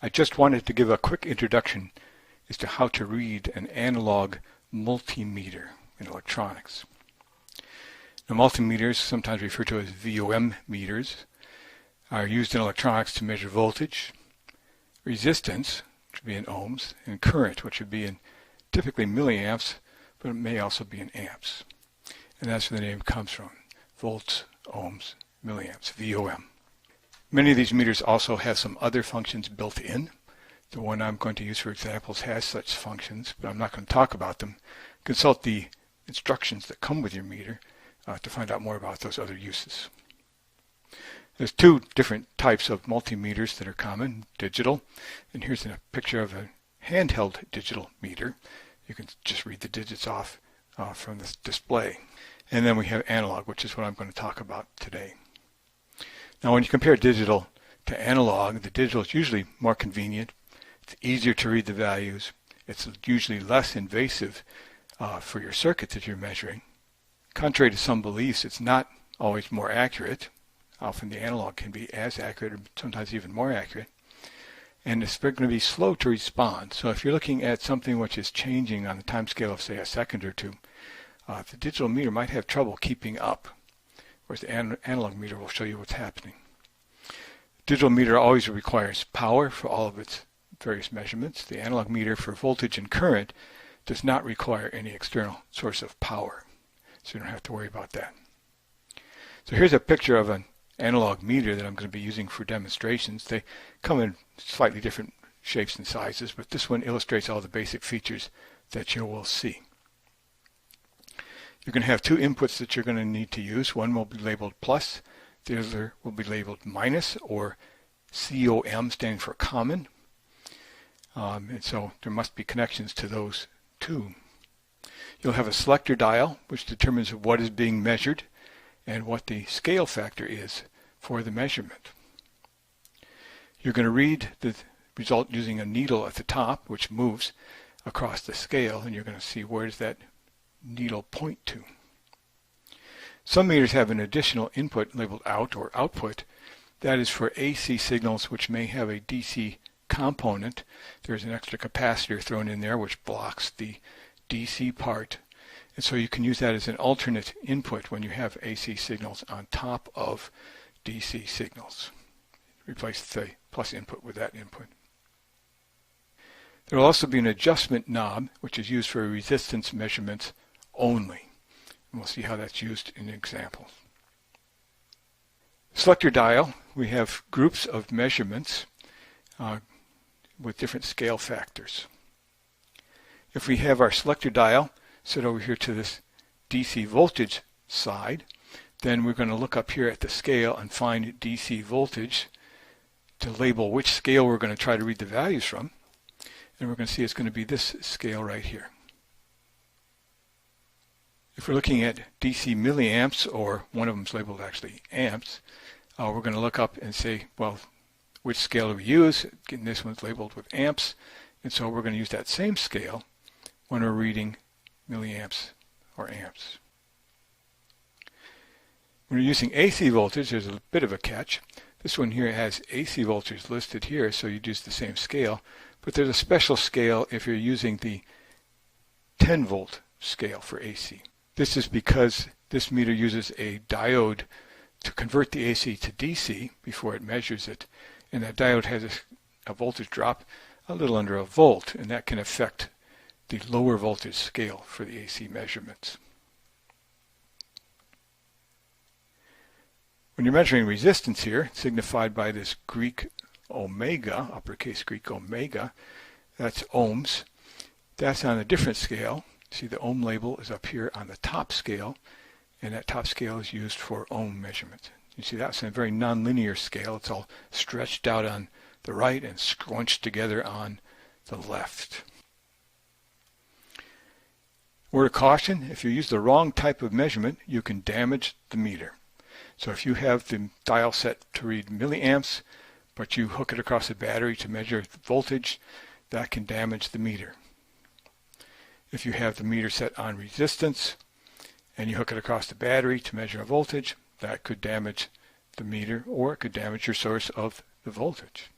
I just wanted to give a quick introduction as to how to read an analog multimeter in electronics. Now, multimeters, sometimes referred to as VOM meters, are used in electronics to measure voltage, resistance, which would be in ohms, and current, which would be in typically milliamps, but it may also be in amps. And that's where the name comes from: volts, ohms, milliamps, VOM. Many of these meters also have some other functions built in. The one I'm going to use for examples has such functions, but I'm not going to talk about them. Consult the instructions that come with your meter to find out more about those other uses. There's two different types of multimeters that are common: digital, and here's a picture of a handheld digital meter. You can just read the digits off from this display. And then we have analog, which is what I'm going to talk about today. Now, when you compare digital to analog, the digital is usually more convenient. It's easier to read the values. It's usually less invasive for your circuit that you're measuring. Contrary to some beliefs, it's not always more accurate. Often the analog can be as accurate or sometimes even more accurate. And it's going to be slow to respond. So if you're looking at something which is changing on the time scale of, say, a second or two, the digital meter might have trouble keeping up, whereas the analog meter will show you what's happening. Digital meter always requires power for all of its various measurements. The analog meter for voltage and current does not require any external source of power, so you don't have to worry about that. So here's a picture of an analog meter that I'm going to be using for demonstrations. They come in slightly different shapes and sizes, but this one illustrates all the basic features that you will see. You're going to have two inputs that you're going to need to use. One will be labeled plus, the other will be labeled minus, or COM, standing for common. And so there must be connections to those two. You'll have a selector dial, which determines what is being measured and what the scale factor is for the measurement. You're going to read the result using a needle at the top, which moves across the scale, and you're going to see where does that needle point to. Some meters have an additional input labeled out or output. That is for AC signals which may have a DC component. There's an extra capacitor thrown in there which blocks the DC part. And so you can use that as an alternate input when you have AC signals on top of DC signals. Replace the plus input with that input. There will also be an adjustment knob, which is used for resistance measurements only. And we'll see how that's used in examples. Selector dial, we have groups of measurements with different scale factors. If we have our selector dial set over here to this DC voltage side, then we're going to look up here at the scale and find DC voltage to label which scale we're going to try to read the values from. And we're going to see it's going to be this scale right here. If we're looking at DC milliamps, or one of them is labeled actually amps, we're going to look up and say, well, which scale do we use? Again, this one's labeled with amps, and so we're going to use that same scale when we're reading milliamps or amps. When you're using AC voltage, there's a bit of a catch. This one here has AC voltage listed here, so you'd use the same scale, but there's a special scale if you're using the 10 volt scale for AC. This is because this meter uses a diode to convert the AC to DC before it measures it, and that diode has a voltage drop a little under a volt, and that can affect the lower voltage scale for the AC measurements. When you're measuring resistance here, signified by this Greek omega, uppercase Greek omega, that's ohms. That's on a different scale. See, the ohm label is up here on the top scale, and that top scale is used for ohm measurement. You see, that's a very nonlinear scale. It's all stretched out on the right and scrunched together on the left. Word of caution: if you use the wrong type of measurement, you can damage the meter. So if you have the dial set to read milliamps, but you hook it across a battery to measure the voltage, that can damage the meter. If you have the meter set on resistance and you hook it across the battery to measure a voltage, that could damage the meter, or it could damage your source of the voltage.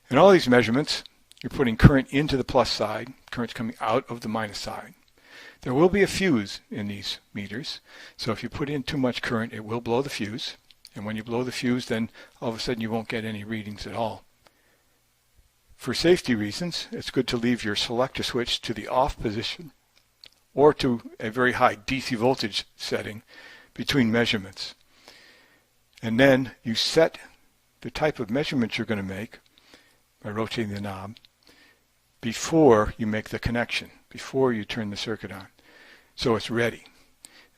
In all these measurements, you're putting current into the plus side, current's coming out of the minus side. There will be a fuse in these meters, so if you put in too much current, it will blow the fuse. And when you blow the fuse, then all of a sudden you won't get any readings at all. For safety reasons, it's good to leave your selector switch to the off position or to a very high DC voltage setting between measurements. And then you set the type of measurement you're going to make by rotating the knob before you make the connection, before you turn the circuit on, so it's ready.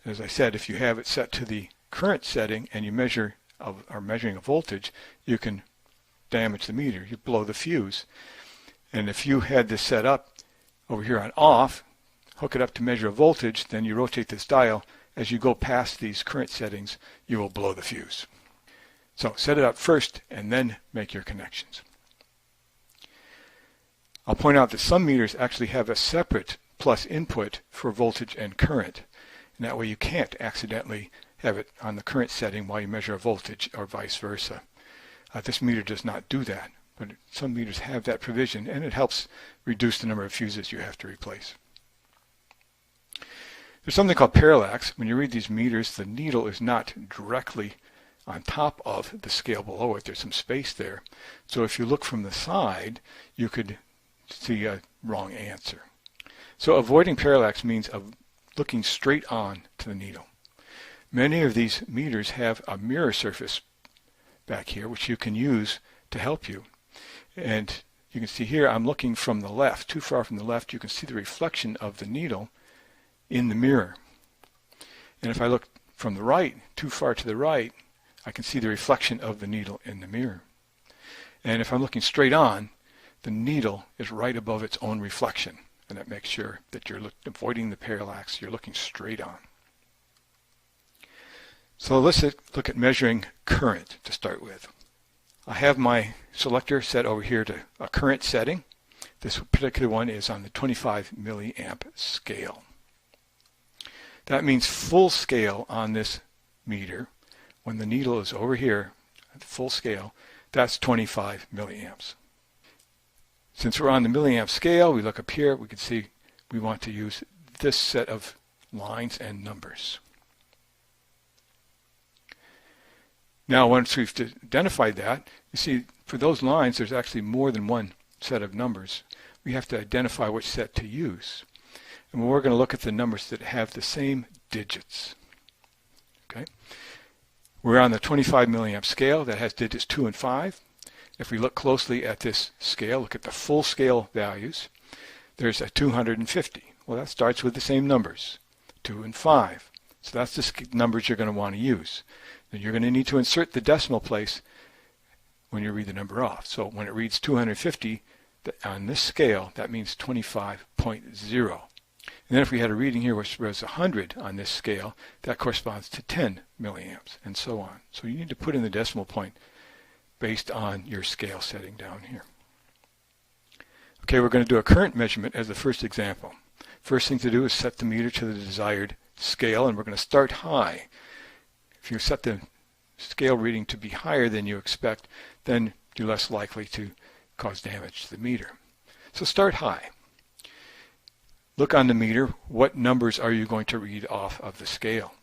As I said, if you have it set to the current setting and you are measuring a voltage, you can damage the meter. You blow the fuse. And if you had this set up over here on off, hook it up to measure a voltage, then you rotate this dial. As you go past these current settings, you will blow the fuse. So set it up first and then make your connections. I'll point out that some meters actually have a separate plus input for voltage and current. And that way you can't accidentally have it on the current setting while you measure a voltage or vice versa. This meter does not do that, but some meters have that provision, and it helps reduce the number of fuses you have to replace. There's something called parallax. When you read these meters, the needle is not directly on top of the scale below it. There's some space there. So if you look from the side, you could see a wrong answer. So avoiding parallax means looking straight on to the needle. Many of these meters have a mirror surface back here, which you can use to help you. And you can see here, I'm looking from the left, too far from the left. You can see the reflection of the needle in the mirror. And if I look from the right, too far to the right, I can see the reflection of the needle in the mirror. And if I'm looking straight on, the needle is right above its own reflection. And that makes sure that you're avoiding the parallax. You're looking straight on. So let's look at measuring current to start with. I have my selector set over here to a current setting. This particular one is on the 25 milliamp scale. That means full scale on this meter. When the needle is over here at full scale, that's 25 milliamps. Since we're on the milliamp scale, we look up here, we can see we want to use this set of lines and numbers. Now, once we've identified that, you see for those lines, there's actually more than one set of numbers. We have to identify which set to use. And we're going to look at the numbers that have the same digits. Okay? We're on the 25 milliamp scale that has digits 2 and 5. If we look closely at this scale, look at the full scale values, there's a 250. Well, that starts with the same numbers, 2 and 5. So that's the numbers you're going to want to use. Then you're going to need to insert the decimal place when you read the number off. So when it reads 250 on this scale, that means 25.0. And then if we had a reading here which was 100 on this scale, that corresponds to 10 milliamps, and so on. So you need to put in the decimal point based on your scale setting down here. Okay, we're going to do a current measurement as the first example. First thing to do is set the meter to the desired scale, and we're going to start high. If you set the scale reading to be higher than you expect, then you're less likely to cause damage to the meter. So start high. Look on the meter, what numbers are you going to read off of the scale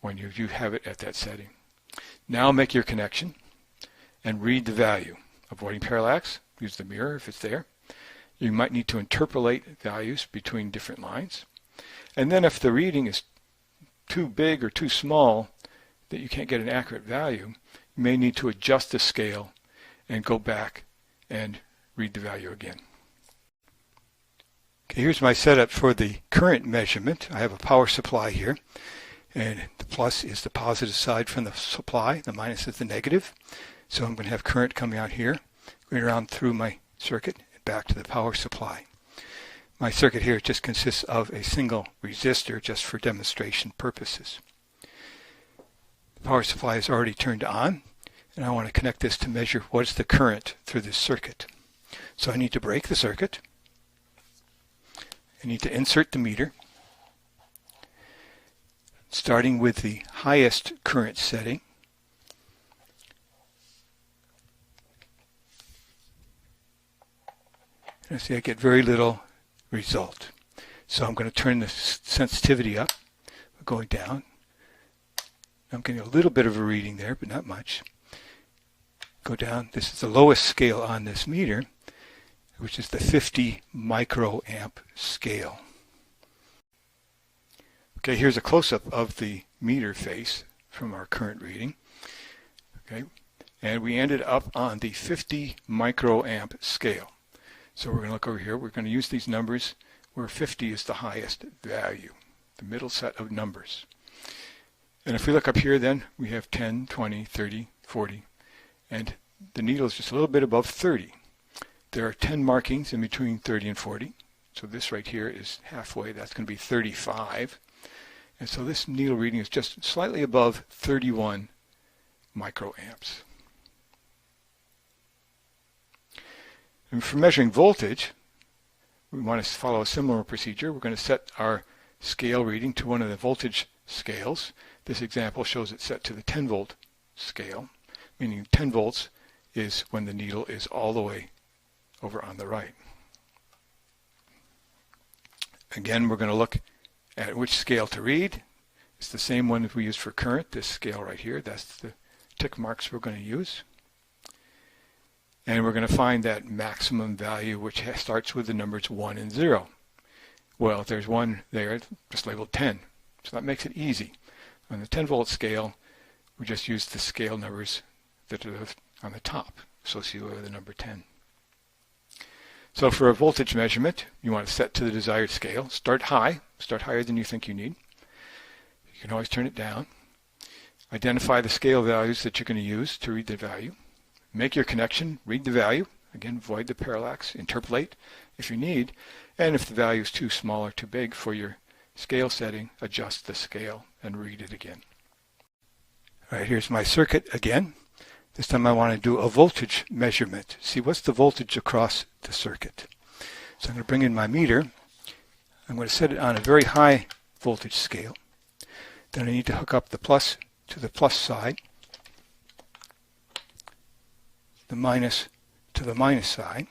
when you have it at that setting. Now make your connection and read the value. Avoiding parallax, use the mirror if it's there. You might need to interpolate values between different lines. And then if the reading is too big or too small that you can't get an accurate value, you may need to adjust the scale and go back and read the value again. Okay, here's my setup for the current measurement. I have a power supply here, and the plus is the positive side from the supply, the minus is the negative. So I'm going to have current coming out here, going around through my circuit and back to the power supply. My circuit here just consists of a single resistor just for demonstration purposes. The power supply is already turned on, and I want to connect this to measure what is the current through this circuit. So I need to break the circuit. I need to insert the meter, starting with the highest current setting. And see, I get very little result. So I'm going to turn the sensitivity up, going down. I'm getting a little bit of a reading there, but not much. Go down. This is the lowest scale on this meter, which is the 50 microamp scale. Okay, here's a close-up of the meter face from our current reading. Okay, and we ended up on the 50 microamp scale. So we're going to look over here. We're going to use these numbers where 50 is the highest value, the middle set of numbers. And if we look up here, then we have 10, 20, 30, 40, and the needle is just a little bit above 30. There are 10 markings in between 30 and 40. So this right here is halfway. That's going to be 35. And so this needle reading is just slightly above 31 microamps. And for measuring voltage, we want to follow a similar procedure. We're going to set our scale reading to one of the voltage scales. This example shows it set to the 10 volt scale, meaning 10 volts is when the needle is all the way over on the right. Again, we're going to look at which scale to read. It's the same one that we used for current, this scale right here. That's the tick marks we're going to use. And we're going to find that maximum value, which starts with the numbers 1 and 0. Well, if there's 1 there, just label 10. So that makes it easy. On the 10 volt scale, we just use the scale numbers that are on the top, associated with the number 10. So for a voltage measurement, you want to set to the desired scale. Start high. Start higher than you think you need. You can always turn it down. Identify the scale values that you're going to use to read the value. Make your connection, read the value. Again, avoid the parallax. Interpolate if you need. And if the value is too small or too big for your scale setting, adjust the scale and read it again. All right, here's my circuit again. This time I want to do a voltage measurement. See what's the voltage across the circuit. So I'm going to bring in my meter. I'm going to set it on a very high voltage scale. Then I need to hook up the plus to the plus side, the minus to the minus side,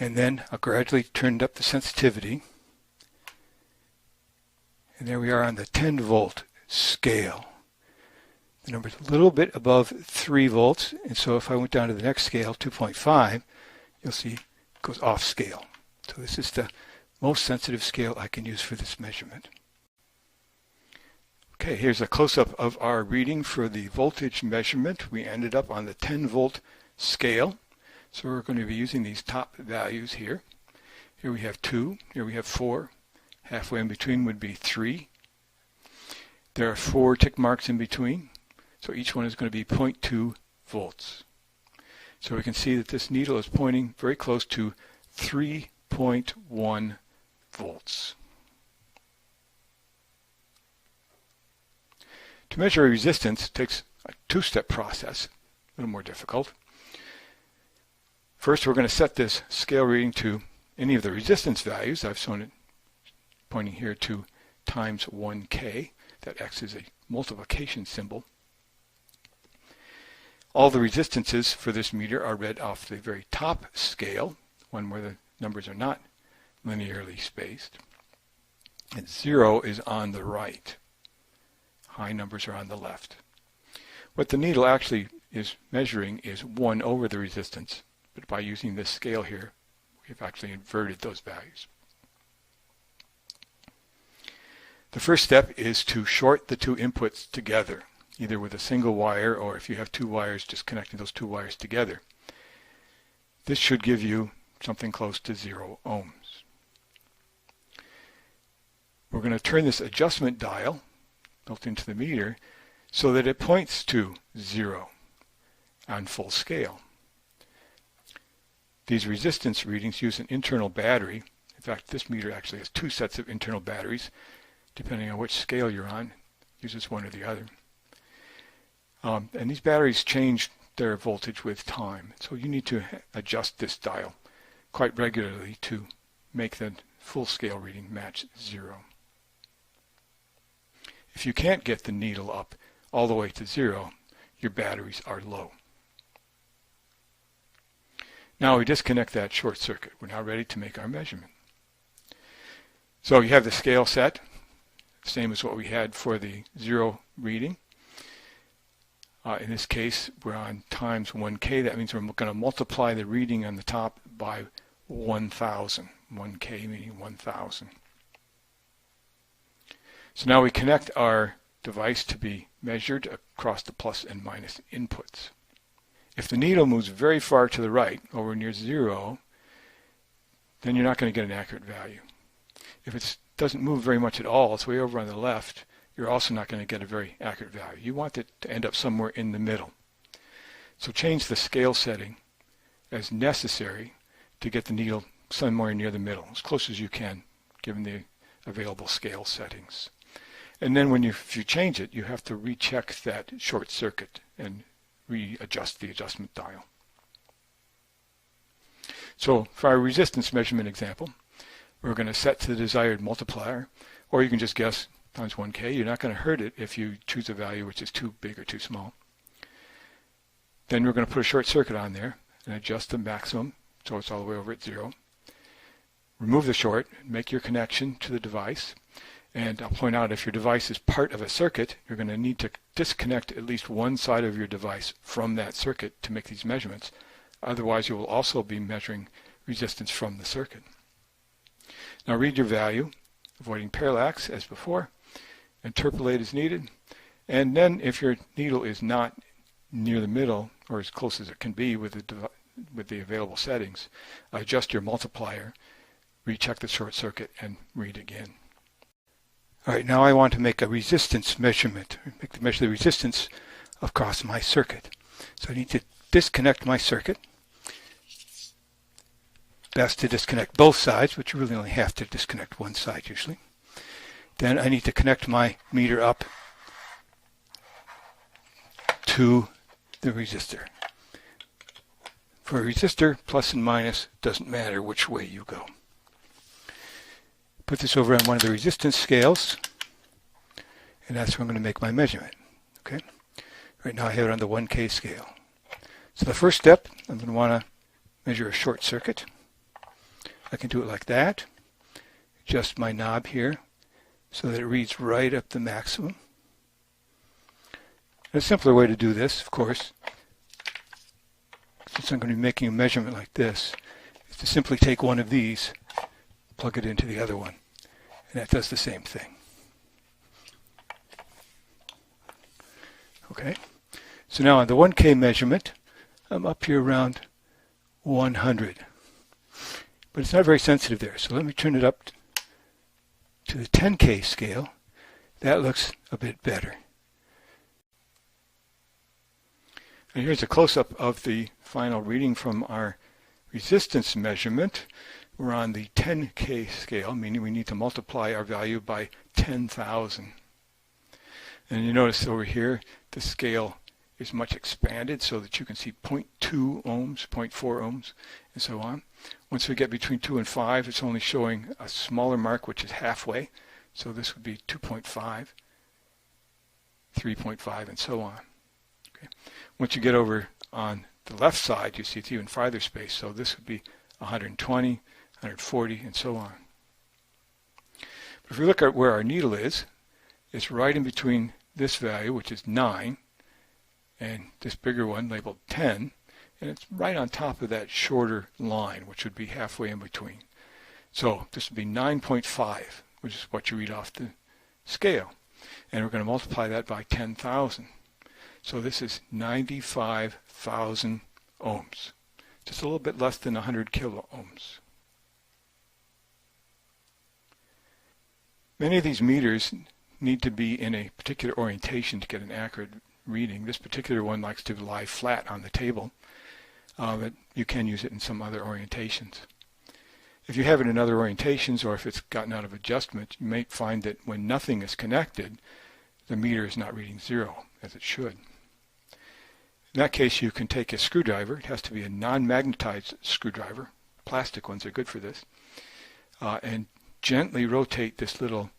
and then I'll gradually turn up the sensitivity. And there we are on the 10 volt scale. The number's a little bit above 3 volts, and so if I went down to the next scale, 2.5, you'll see it goes off scale. So this is the most sensitive scale I can use for this measurement. Okay, here's a close-up of our reading for the voltage measurement. We ended up on the 10 volt scale. So we're going to be using these top values here. Here we have 2, here we have 4. Halfway in between would be 3. There are 4 tick marks in between. So each one is going to be 0.2 volts. So we can see that this needle is pointing very close to 3.1 volts. To measure a resistance takes a two-step process, a little more difficult. First, we're going to set this scale reading to any of the resistance values. I've shown it pointing here to times 1K. That X is a multiplication symbol. All the resistances for this meter are read off the very top scale, one where the numbers are not linearly spaced. And 0 is on the right. High numbers are on the left. What the needle actually is measuring is 1 over the resistance, but by using this scale here, we've actually inverted those values. The first step is to short the two inputs together, either with a single wire or if you have 2 wires, just connecting those 2 wires together. This should give you something close to 0 ohms. We're going to turn this adjustment dial built into the meter so that it points to 0 on full scale. These resistance readings use an internal battery. In fact, this meter actually has 2 sets of internal batteries. Depending on which scale you're on, uses one or the other. And these batteries change their voltage with time. So you need to adjust this dial quite regularly to make the full scale reading match 0. If you can't get the needle up all the way to 0, your batteries are low. Now we disconnect that short circuit. We're now ready to make our measurement. So you have the scale set, same as what we had for the 0 reading. In this case, we're on times 1K. That means we're going to multiply the reading on the top by 1,000. 1K meaning 1,000. So now we connect our device to be measured across the plus and minus inputs. If the needle moves very far to the right, over near 0, then you're not going to get an accurate value. If it doesn't move very much at all, it's way over on the left, you're also not going to get a very accurate value. You want it to end up somewhere in the middle. So change the scale setting as necessary to get the needle somewhere near the middle, as close as you can, given the available scale settings. And then if you change it, you have to recheck that short circuit and readjust the adjustment dial. So for our resistance measurement example, we're going to set to the desired multiplier, or you can just guess times 1K. You're not going to hurt it if you choose a value which is too big or too small. Then we're going to put a short circuit on there and adjust the maximum so it's all the way over at 0. Remove the short, make your connection to the device, and I'll point out if your device is part of a circuit, you're going to need to disconnect at least one side of your device from that circuit to make these measurements. Otherwise, you will also be measuring resistance from the circuit. Now read your value, avoiding parallax as before. Interpolate as needed. And then if your needle is not near the middle, or as close as it can be with the available settings, adjust your multiplier, recheck the short circuit, and read again. All right, now I want to make a resistance measurement, measure the resistance across my circuit. So I need to disconnect my circuit. Best to disconnect both sides, but you really only have to disconnect one side usually. Then I need to connect my meter up to the resistor. For a resistor, plus and minus doesn't matter which way you go. Put this over on one of the resistance scales, and that's where I'm going to make my measurement. Okay. Right now I have it on the 1K scale. So the first step, I'm going to want to measure a short circuit. I can do it like that. Adjust my knob here so that it reads right up the maximum. A simpler way to do this, of course, since I'm going to be making a measurement like this, is to simply take one of these, plug it into the other one, and that does the same thing. Okay, so now on the 1K measurement, I'm up here around 100. But it's not very sensitive there, so let me turn it up to the 10K scale. That looks a bit better. And here's a close-up of the final reading from our resistance measurement. We're on the 10K scale, meaning we need to multiply our value by 10,000. And you notice over here the scale is much expanded so that you can see 0.2 ohms, 0.4 ohms, and so on. Once we get between 2 and 5, it's only showing a smaller mark, which is halfway. So this would be 2.5, 3.5, and so on. Okay. Once you get over on the left side, you see it's even farther spaced. So this would be 120, 140, and so on. But if we look at where our needle is, it's right in between this value, which is 9, and this bigger one labeled 10, and it's right on top of that shorter line, which would be halfway in between. So this would be 9.5, which is what you read off the scale. And we're going to multiply that by 10,000. So this is 95,000 ohms, just a little bit less than 100 kilo ohms. Many of these meters need to be in a particular orientation to get an accurate reading. This particular one likes to lie flat on the table, but you can use it in some other orientations. If you have it in other orientations, or if it's gotten out of adjustment, you may find that when nothing is connected, the meter is not reading 0, as it should. In that case, you can take a screwdriver. It has to be a non-magnetized screwdriver. Plastic ones are good for this. And gently rotate this little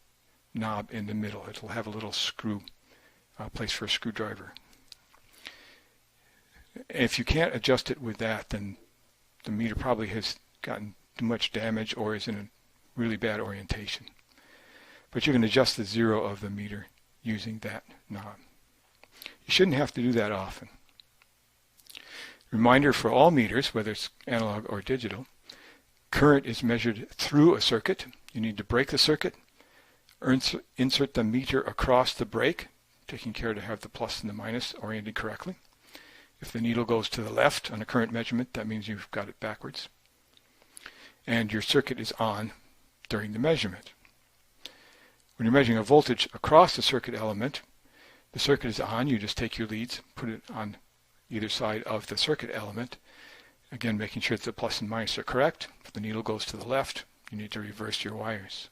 knob in the middle. It'll have a little screw place for a screwdriver. If you can't adjust it with that, then the meter probably has gotten too much damage or is in a really bad orientation. But you can adjust the zero of the meter using that knob. You shouldn't have to do that often. Reminder for all meters, whether it's analog or digital, current is measured through a circuit. You need to break the circuit, insert the meter across the break, taking care to have the plus and the minus oriented correctly. If the needle goes to the left on a current measurement, that means you've got it backwards. And your circuit is on during the measurement. When you're measuring a voltage across the circuit element, the circuit is on. You just take your leads, put it on either side of the circuit element. Again, making sure that the plus and minus are correct. If the needle goes to the left, you need to reverse your wires.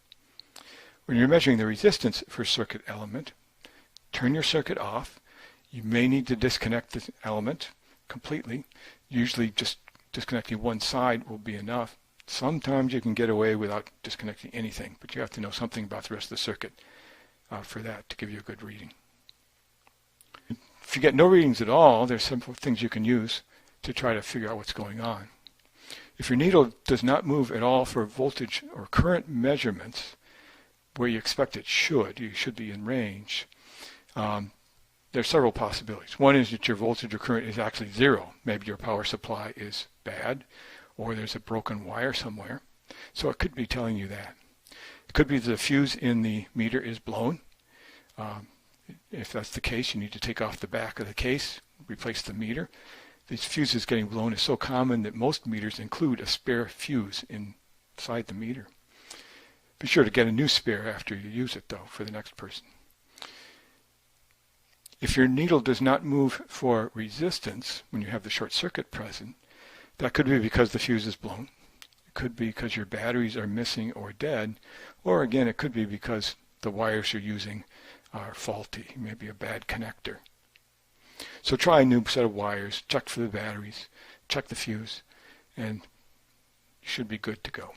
When you're measuring the resistance for a circuit element, turn your circuit off. You may need to disconnect the element completely. Usually just disconnecting one side will be enough. Sometimes you can get away without disconnecting anything, but you have to know something about the rest of the circuit for that to give you a good reading. If you get no readings at all, there's simple things you can use to try to figure out what's going on. If your needle does not move at all for voltage or current measurements, where you expect it should, you should be in range, there are several possibilities. One is that your voltage or current is actually zero. Maybe your power supply is bad, or there's a broken wire somewhere. So it could be telling you that. It could be that the fuse in the meter is blown. If that's the case, you need to take off the back of the case, replace the meter. These fuses getting blown is so common that most meters include a spare fuse inside the meter. Be sure to get a new spare after you use it, though, for the next person. If your needle does not move for resistance when you have the short circuit present, that could be because the fuse is blown. It could be because your batteries are missing or dead, or again, it could be because the wires you're using are faulty, maybe a bad connector. So try a new set of wires, check for the batteries, check the fuse, and you should be good to go.